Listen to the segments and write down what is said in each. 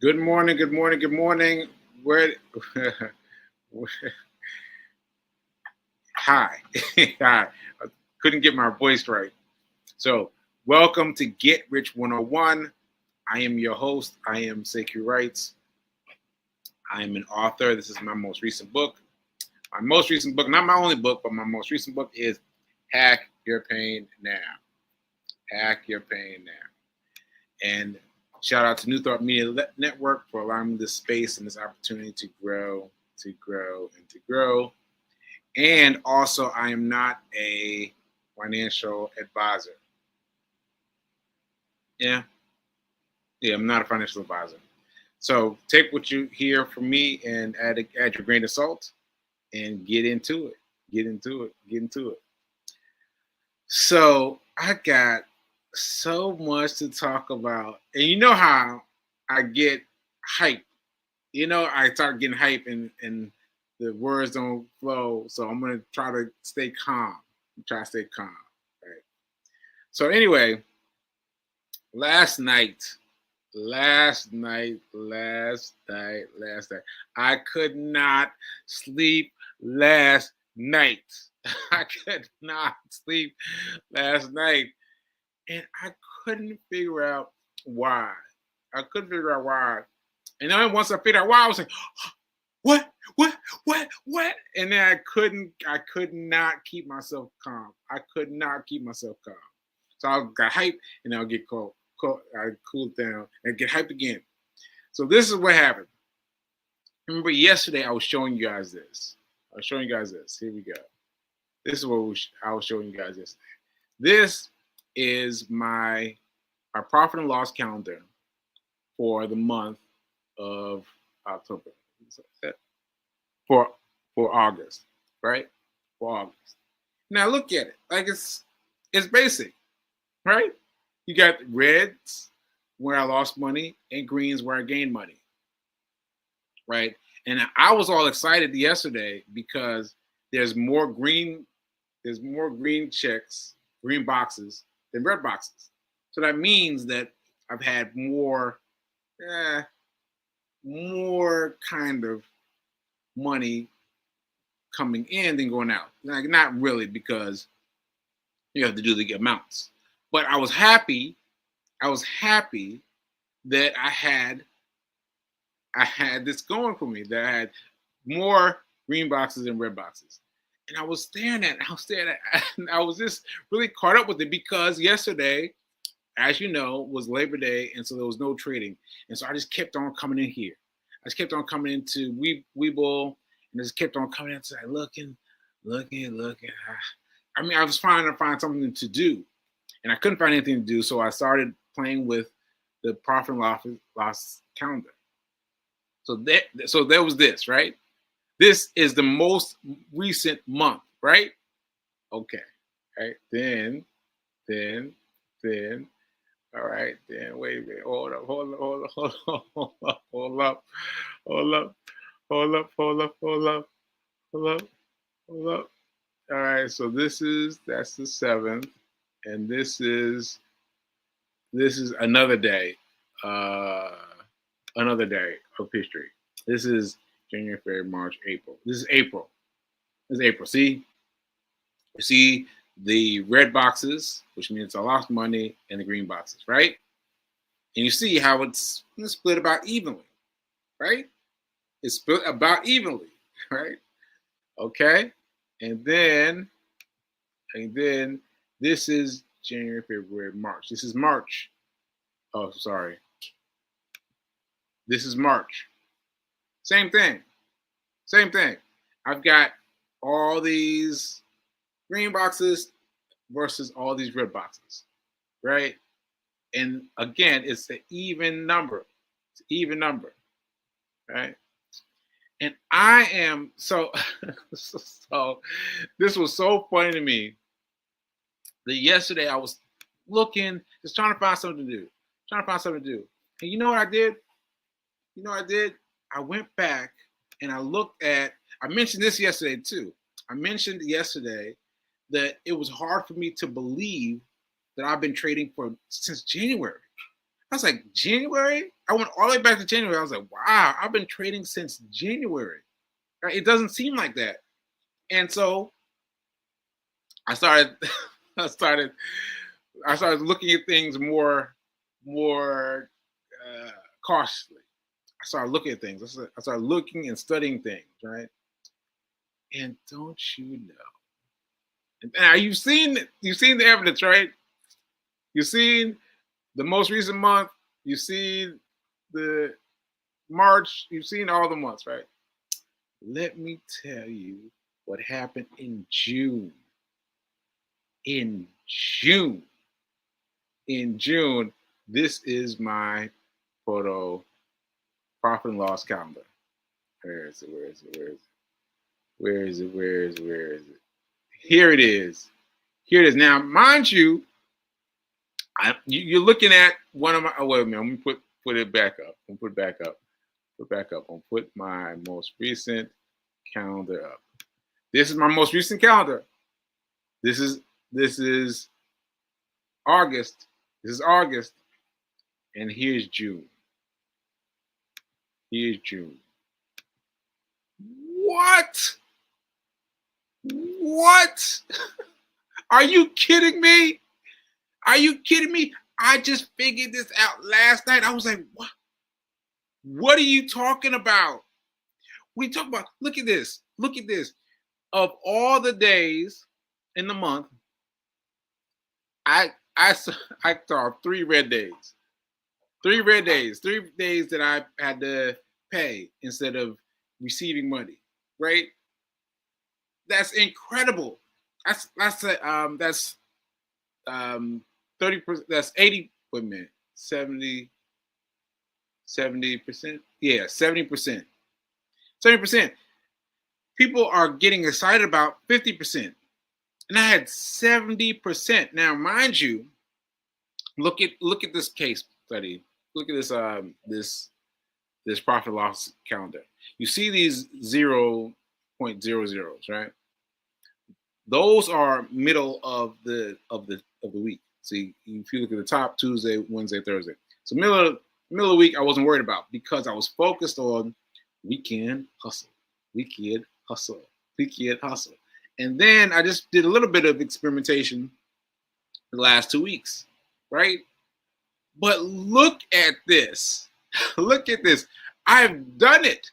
Good morning, good morning, good morning. Where, hi, hi. I couldn't get my voice right. So, welcome to Get Rich 101. I am your host. I am Sekou Wrights. I am an author. This is my most recent book. My most recent book, not my only book, but my most recent book is Hack Your Pain Now. Hack Your Pain Now. And shout out to New Thought Media Network for allowing me this space and this opportunity to grow, and to grow. And also, I am not a financial advisor. Yeah, I'm not a financial advisor. So take what you hear from me and add your grain of salt and get into it. Get into it. So I got so much to talk about. And you know how I get hype. I start getting hype and the words don't flow. So I'm gonna try to stay calm. Right. So anyway, last night, I could not sleep last night. I could not sleep last night. And I couldn't figure out why. And then once I figured out why, I was like, what? And then I could not keep myself calm. So I got hyped and I'll get cold. I cooled down and get hyped again. So this is what happened. Remember yesterday I was showing you guys this. Here we go. This is what I was showing you guys yesterday. This is my profit and loss calendar for the month of October. For August, right? For August. Now look at it. Like it's basic, right? You got reds where I lost money and greens where I gained money, right? And I was all excited yesterday because there's more green checks, green boxes than red boxes. So that means that I've had more kind of money coming in than going out. Like, not really, because you have to do the amounts. But I was happy that I had this going for me, that I had more green boxes than red boxes. And I was staring at it. And I was just really caught up with it because yesterday, as you know, was Labor Day, and so there was no trading. And so I just kept on coming in here. I just kept on coming into Webull, and just kept on coming inside, looking. I mean, I was trying to find something to do, and I couldn't find anything to do, so I started playing with the profit and loss calendar. So there was this, right? This is the most recent month, right? Okay, right? Then, all right, then wait a minute. Hold up. All right, so that's the 7th, and this is another day of history. This is January, February, March, April. This is April. See, you see the red boxes, which means I lost money, and the green boxes, right? And you see how it's split about evenly, right? It's split about evenly, right? Okay. And then this is January, February, March. This is March. Oh, sorry. This is March. Same thing. I've got all these green boxes versus all these red boxes, right? And again, it's an even number. Right? And I am so this was so funny to me that yesterday I was looking, just trying to find something to do. And you know what I did? I went back and I looked at, I mentioned this yesterday too. I mentioned yesterday that it was hard for me to believe that I've been trading since January. I was like, January? I went all the way back to January. I was like, wow, I've been trading since January. Right? It doesn't seem like that. And so I started, I started looking at things more cautiously. I started looking at things. I started looking and studying things, right? And don't you know? Now you've seen the evidence, right? You've seen the most recent month. You've seen the March. You've seen all the months, right? Let me tell you what happened in June. In June, this is my photo profit and loss calendar. Where is it? Here it is. Now, mind you, you're looking at one of my. Oh, wait a minute. Let me put it back up. I'm put it back up. I'll put my most recent calendar up. This is my most recent calendar. This is August. And here's June. What? Are you kidding me? I just figured this out last night. I was like, what? What are you talking about? We talk about, look at this. Of all the days in the month, I saw 3 red days. 3 days that I had to pay instead of receiving money, right? That's incredible. That's 30%. That's 80. Wait a minute, 70%. Yeah, 70%. 70%. People are getting excited about 50%, and I had 70%. Now, mind you, look at this case study. Look at this profit loss calendar. You see these 0.00s, right? Those are middle of the week. See, if you look at the top, Tuesday, Wednesday, Thursday. So middle of the week, I wasn't worried about because I was focused on weekend hustle. And then I just did a little bit of experimentation the last 2 weeks, right? But look at this. I've done it.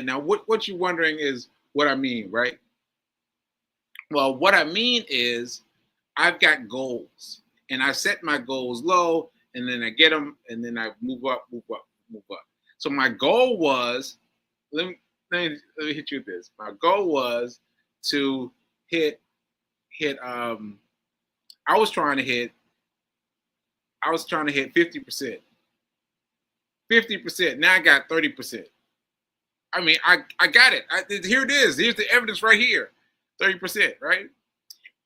Now, what you're wondering is what I mean, right? Well, what I mean is I've got goals, and I set my goals low, and then I get them, and then I move up. So my goal was, let me hit you with this. My goal was to hit. I was trying to hit 50%. 50%. Now I got 30%. I mean, I got it. Here it is. Here's the evidence right here. 30%, right?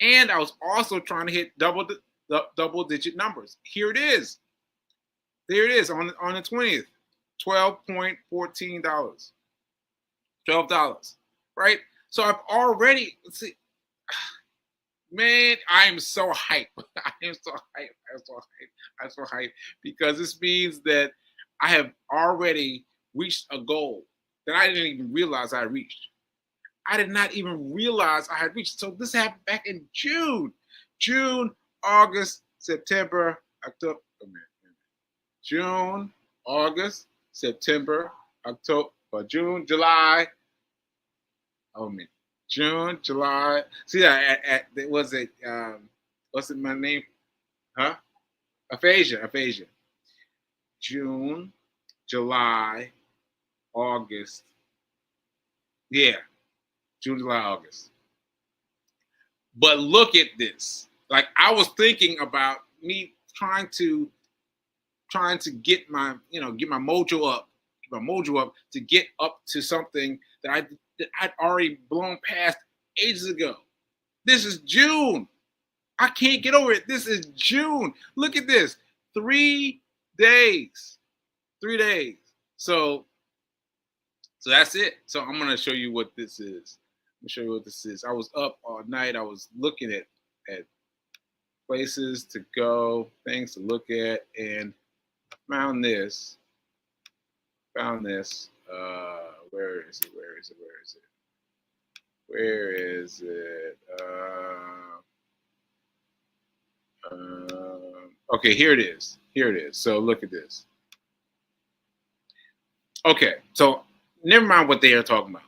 And I was also trying to hit double digit numbers. Here it is. There it is on the 20th. $12.14. $12, right? So I've already, man, I'm so hyped. I'm so hyped because this means that I have already reached a goal that I didn't even realize I reached. I did not even realize I had reached. So this happened back in June, August, September, October. June, August, September, October, June, July. June, July. See, what's it my name? Huh? Aphasia. June, July, August. Yeah. June, July, August. But look at this. Like I was thinking about me trying to get my mojo up, to get up to something that I'd already blown past ages ago. This is June. I can't get over it. This is June. Look at this. 3 days. 3 days. So that's it. So I'm gonna show you what this is. I was up all night. I was looking at places to go, things to look at, and Found this. Found this. Where is it? Where is it? Where is it? Where is it? Okay, here it is. Here it is. So look at this. Okay, so never mind what they are talking about.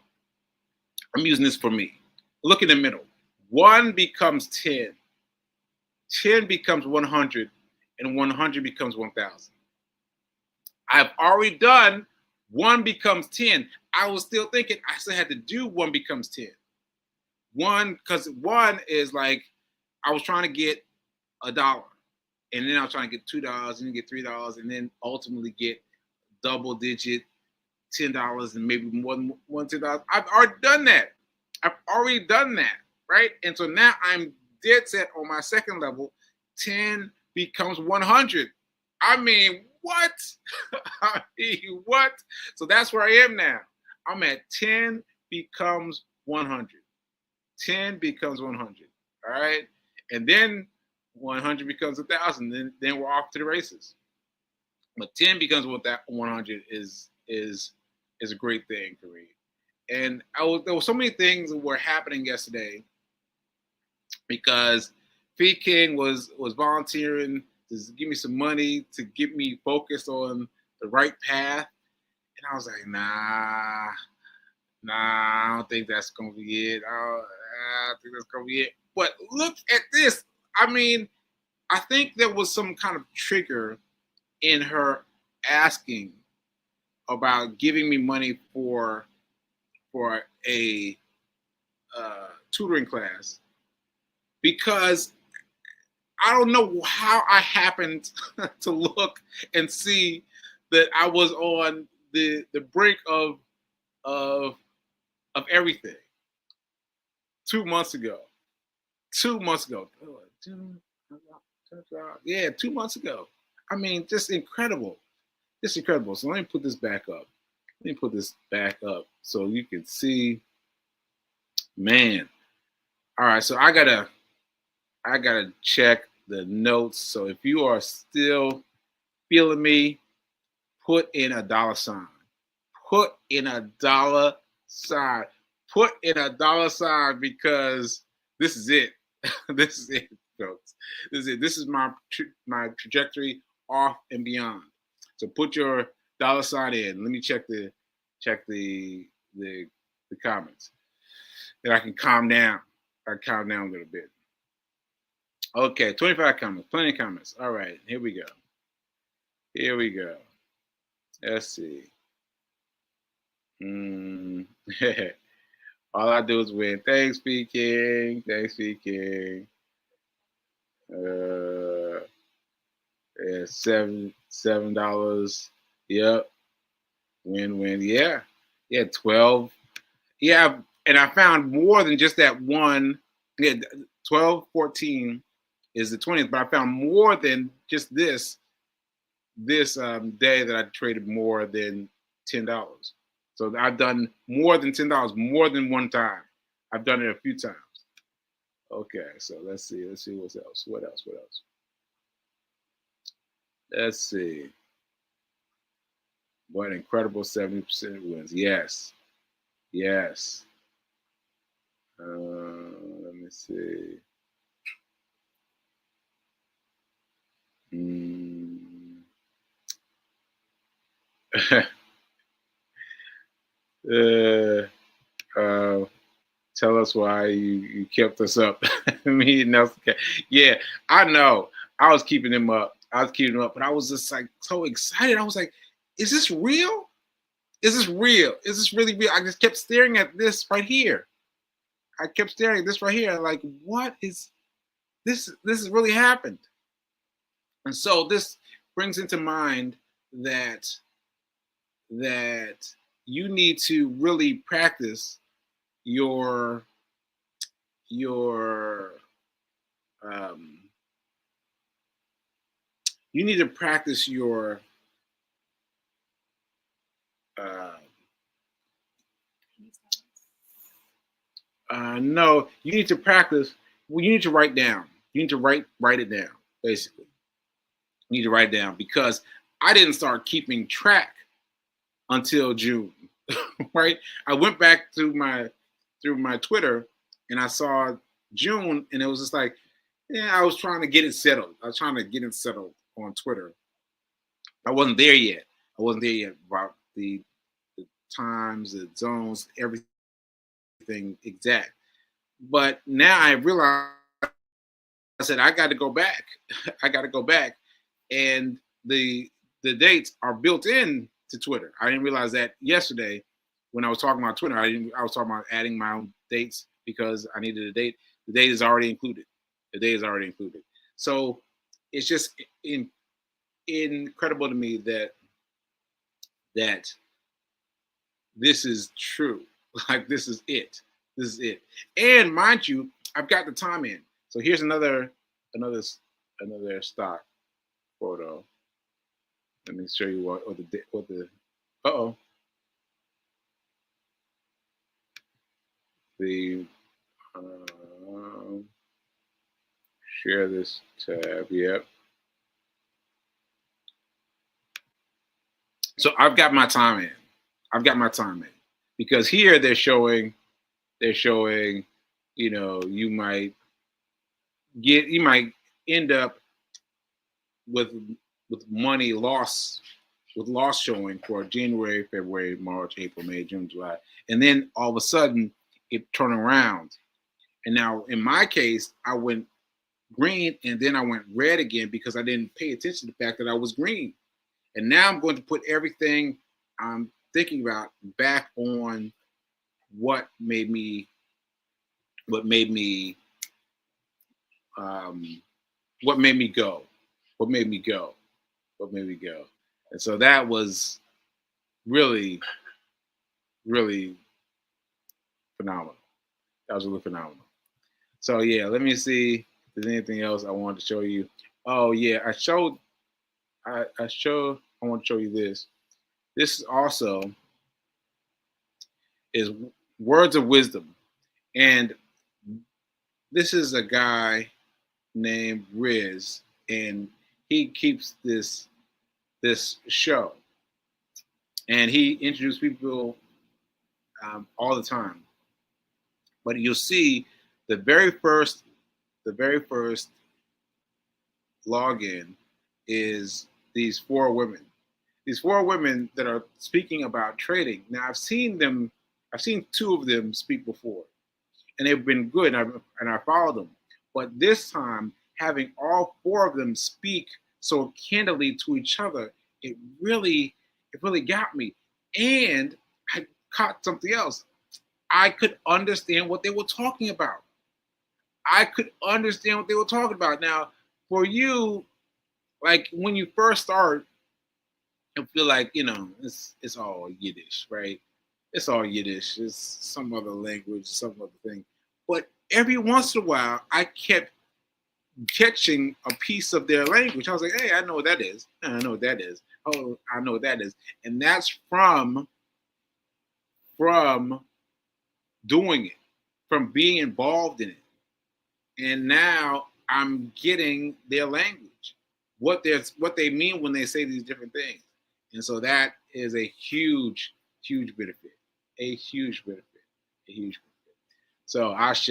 I'm using this for me. Look in the middle. 1 becomes 10. 10 becomes 100, and 100 becomes 1,000. I've already done 1 becomes 10. I was still thinking I still had to do 1 becomes 10. 1, because 1 is like I was trying to get $1, and then I was trying to get $2, and then get $3, and then ultimately get double digit $10 and maybe more than $10. I've already done that. Right? And so now I'm dead set on my second level. 10 becomes 100. I mean, what? I mean, what? So that's where I am now. I'm at 10 becomes 100. 10 becomes 100. All right. And then 100 becomes 1,000. Then we're off to the races. But 10 becomes 100 is a great thing for me. And there were so many things that were happening yesterday because Feed King was volunteering to give me some money to get me focused on the right path. And I was like, nah, I don't think that's going to be it. I think that's going to be it. But look at this. I mean, I think there was some kind of trigger in her asking about giving me money for a tutoring class, because I don't know how I happened to look and see that I was on the brink of everything 2 months ago. 2 months ago. Yeah, 2 months ago. I mean, just incredible. Just incredible. So let me put this back up. So you can see, man. All right, so I gotta check the notes. So if you are still feeling me, put in a $. Put in a $. Put in a $, because this is it. This is it, folks. This is it. This is my trajectory off and beyond. So put your $. In. Let me check the comments. Then I can calm down. I can calm down a little bit. Okay, 25 comments. Plenty of comments. All right, here we go. Let's see. All I do is win. Thanks, Feed King. Yeah, $7. Yep. Win. Yeah. 12. Yeah, and I found more than just that one. Yeah, 12, 14 is the 20th, but I found more than just this day that I traded more than $10. So I've done more than $10 more than one time. I've done it a few times. Okay, so let's see what else. Let's see. What incredible 70% wins. Yes. Let me see. Tell us why you kept us up. Me and Nelson. Yeah, I know. I was keeping him up, but I was just like so excited. I was like, is this real? Is this really real? I just kept staring at this right here. Like, what is this? This has really happened. And so this brings into mind that you need to really practice your you need to practice your no, you need to practice. Well, you need to write down. You need to write it down. Basically, you need to write it down, because I didn't start keeping track until June, right? I went back through my Twitter and I saw June, and it was just like, yeah, I was trying to get it settled. I was trying to get it settled on Twitter. I wasn't there yet. I wasn't there yet about the times, the zones, everything exact. But now I realize, I said, I got to go back. I got to go back, and the dates are built in to Twitter. I didn't realize that yesterday when I was talking about Twitter. I was talking about adding my own dates because I needed a date. The date is already included. The date is already included. So it's just incredible to me that this is true. Like, this is it. This is it. And mind you, I've got the time in. So here's another stock photo. Let me show you what the the share this tab. Yep. So I've got my time in. I've got my time in because here they're showing, you know, you might end up with money loss, with loss showing for January, February, March, April, May, June, July, and then all of a sudden it turned around. And now in my case, I went green and then I went red again because I didn't pay attention to the fact that I was green. And now I'm going to put everything I'm thinking about back on what made me go. And so that was really, really phenomenal. That was really phenomenal. So yeah, let me see if there's anything else I wanted to show you. Oh yeah, I want to show you this. This also is words of wisdom. And this is a guy named Riz, and he keeps this show, and he introduces people all the time. But you'll see the very first login is these four women that are speaking about trading. Now I've seen two of them speak before, and they've been good, and I followed them. But this time, having all four of them speak so candidly to each other, it really got me. And I caught something else. I could understand what they were talking about. Now, for you, like when you first start, you feel like, you know, it's all Yiddish, right? It's all Yiddish. It's some other language, some other thing. But every once in a while, I kept catching a piece of their language. I was like, hey, I know what that is. I know what that is. Oh, I know what that is. And that's from doing it, from being involved in it. And now I'm getting their language, what they mean when they say these different things. And so that is a huge benefit. A huge benefit. So ashe.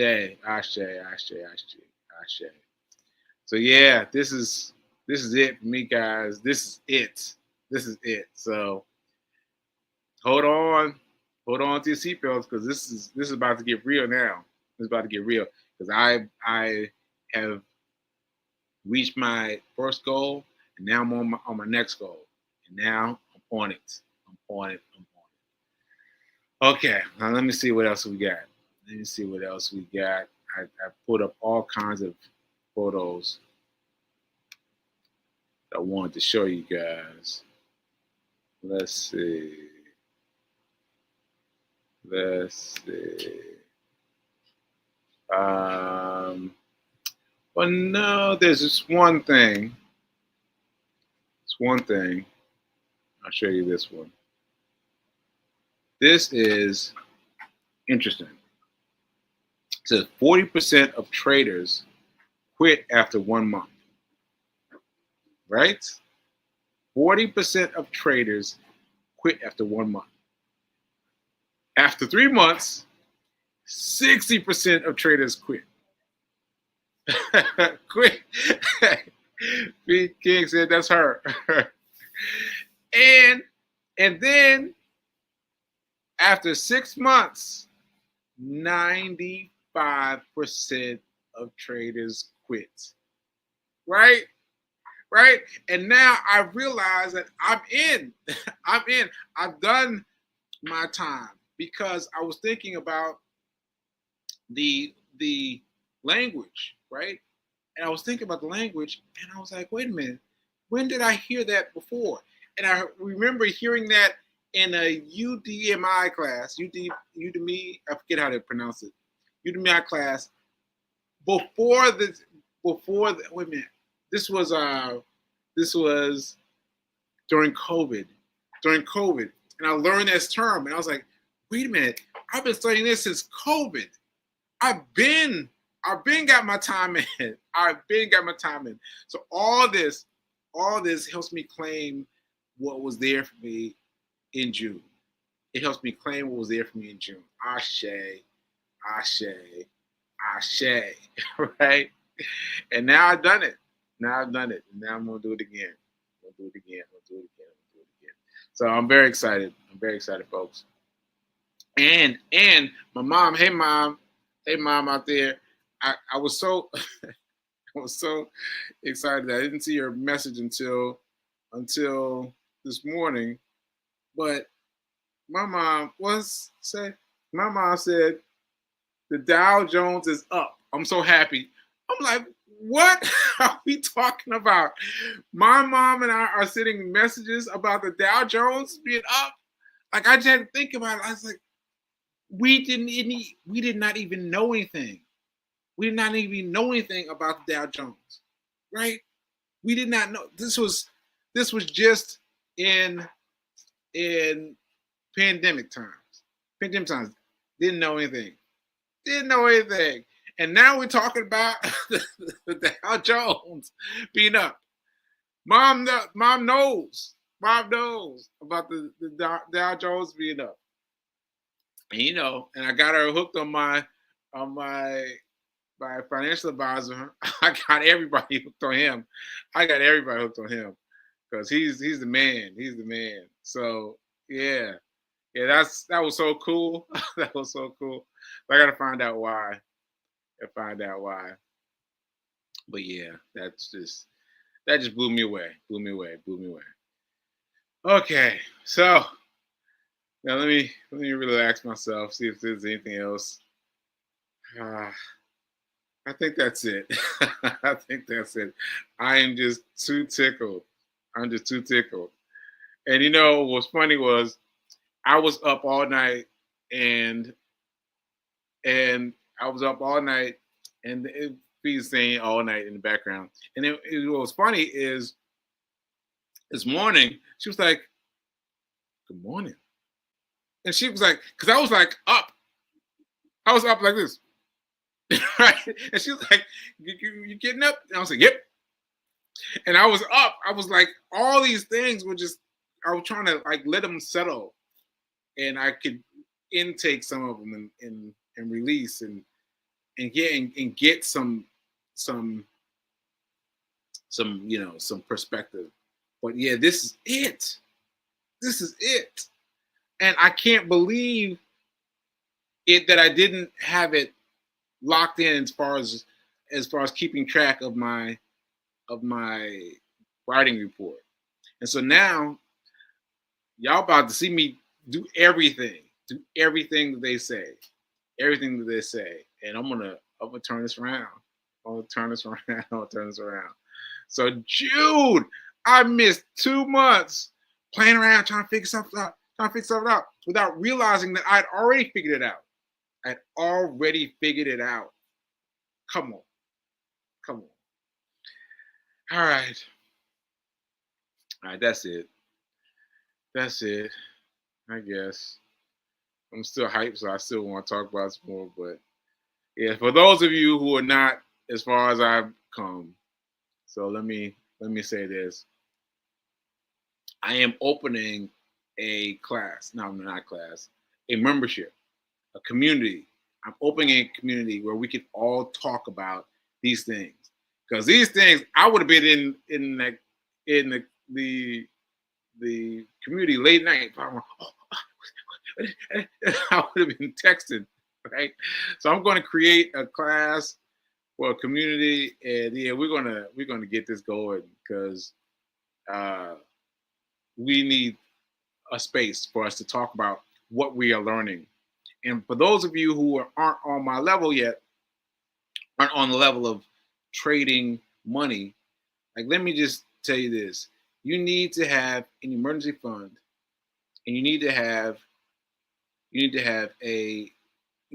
So yeah, this is it for me, guys. This is it. So hold on to your seatbelts, because this is about to get real now. It's about to get real because I have reached my first goal, and now I'm on my next goal, and now I'm on it. Okay, now let me see what else we got. I put up all kinds of photos that I wanted to show you guys. Let's see. Well, no, there's just one thing. I'll show you this one. This is interesting. It says 40% of traders quit after 1 month. Right? 40% of traders quit after 1 month. After 3 months, 60% of traders quit. Quit. B. King said that's her. and then after 6 months, 95% of traders quit. Right? Right? And now I realize that I'm in. I'm in. I've done my time because I was thinking about the language, right? And I was thinking about the language, and I was like, wait a minute, when did I hear that before? And I remember hearing that in a UDMI class, Udemy, I forget how to pronounce it, Udemy class, before the wait a minute, this was during COVID, and I learned this term, and I was like, wait a minute, I've been studying this since COVID. I've been got my time in. So all this helps me claim what was there for me in June. It helps me claim what was there for me in June. Ashe, right? And now I've done it. Now I'm gonna do it again. So I'm very excited. Folks. And my mom, hey mom out there. I was so excited that I didn't see your message until this morning. But my mom said the Dow Jones is up. I'm so happy. I'm like, what are we talking about? My mom and I are sending messages about the Dow Jones being up. Like, I just had to think about it. I was like, we did not even know anything. We did not even know anything about the Dow Jones, right? We did not know. This was just in pandemic times. Didn't know anything. And now we're talking about the Dow Jones being up. Mom knows about the Dow Jones being up. And, and I got her hooked on my financial advisor. I got everybody hooked on him. Because he's the man. So yeah, that was so cool. That was so cool. I gotta find out why. But yeah, that just blew me away. Okay, so now let me relax myself. See if there's anything else. I think that's it. I am just too tickled. And what's funny was I was up all night and I was up all night and it be saying all night in the background. And what was funny is this morning she was like, "Good morning," and she was like, because I was like up. I was up like this. Right? And she was like, you getting up? And I was like, yep. And I was up. I was like, all these things were just, I was trying to like let them settle. And I could intake some of them and release and get some perspective. But yeah, this is it. And I can't believe it that I didn't have it locked in as far as keeping track of my writing report. And so now y'all about to see me do everything that they say. And I'm gonna turn this around. So June, I missed 2 months playing around trying to figure something out without realizing that I'd already figured it out. Come on. All right, that's it. I guess. I'm still hyped, so I still want to talk about some more. But yeah, for those of you who are not as far as I've come, so let me say this. I am opening a class. No, not a class, a membership, a community. I'm opening a community where we can all talk about these things. Because these things, I would have been in the community late night. I would have been texting, right? So I'm going to create a class for a community, and yeah, we're gonna get this going because we need a space for us to talk about what we are learning. And for those of you who aren't on my level yet, aren't on the level of trading money, like, let me just tell you this: you need to have an emergency fund, and you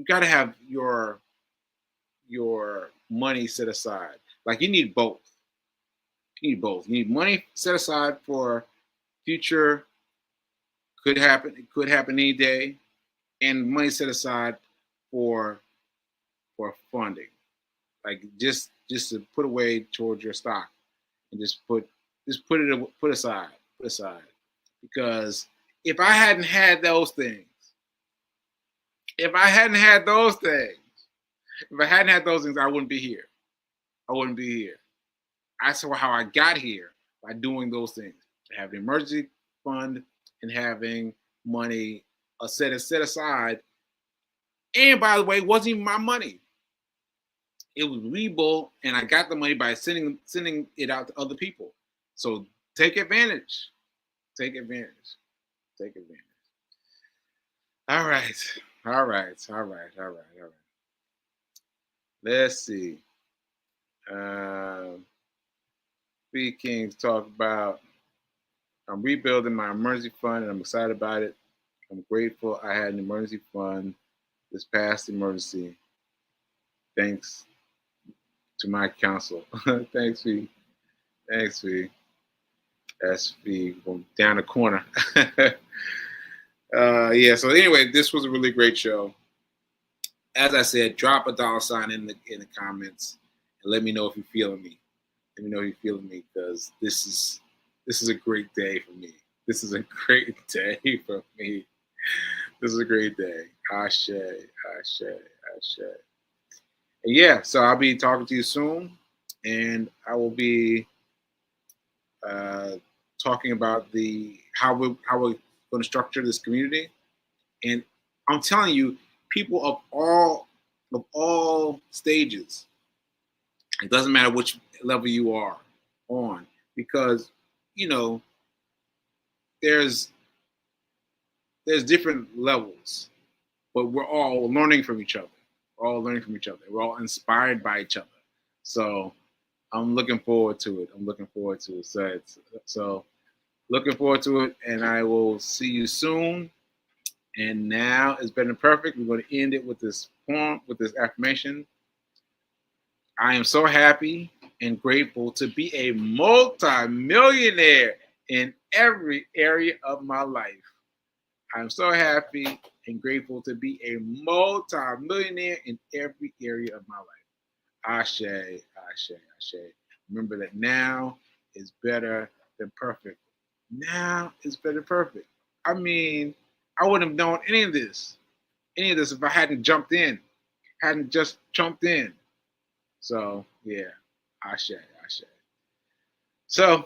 got to have your money set aside. Like, you need both. You need money set aside for future, could happen. It could happen any day, and money set aside for funding. Like, just to put away towards your stock, and put aside. Because if I hadn't had those things, I wouldn't be here. I saw how I got here by doing those things. Having an emergency fund and having money set aside. And by the way, it wasn't even my money. It was Webull, and I got the money by sending it out to other people. So take advantage. All right. Let's see. Three Kings talk about, I'm rebuilding my emergency fund and I'm excited about it. I'm grateful I had an emergency fund this past emergency. Thanks to my counsel. Thanks, V. That's V down the corner. Yeah, so anyway, this was a really great show. As I said, drop a $sign in the comments and let me know if you're feeling me. Because this is a great day for me. This is a great day. Ashe. And yeah, so I'll be talking to you soon, and I will be talking about how we're going to structure this community. And I'm telling you, people of all stages. It doesn't matter which level you are on, because there's different levels, but we're all learning from each other. We're all inspired by each other. So I'm looking forward to it. So looking forward to it, and I will see you soon. And now it's better than perfect. We're going to end it with this poem, with this affirmation. I am so happy and grateful to be a multi-millionaire in every area of my life. I'm so happy and grateful to be a multi-millionaire in every area of my life. Ashe. Remember that now is better than perfect. I mean, I wouldn't have known any of this if I hadn't just jumped in. So yeah, Ashe. So,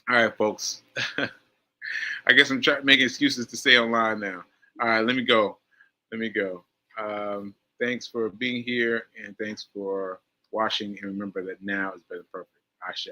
all right, folks. I guess I'm making excuses to stay online now. All right, let me go. Thanks for being here, and thanks for watching. And remember that now is better than perfect. Ashe.